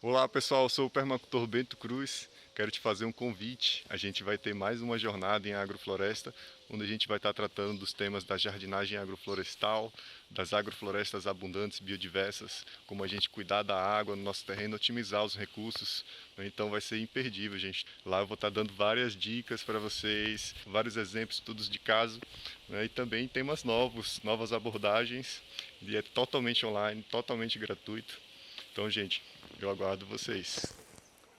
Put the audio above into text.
Olá pessoal, eu sou o permacultor Bento Cruz. Quero te fazer um convite. A gente vai ter mais uma jornada em agrofloresta, onde a gente vai estar tratando dos temas da jardinagem agroflorestal, das agroflorestas abundantes, biodiversas, como a gente cuidar da água no nosso terreno, otimizar os recursos. Então vai ser imperdível, gente. Lá eu vou estar dando várias dicas para vocês, vários exemplos, estudos de caso, né? E também temas novos, novas abordagens. E é totalmente online, totalmente gratuito. Então, gente, eu aguardo vocês.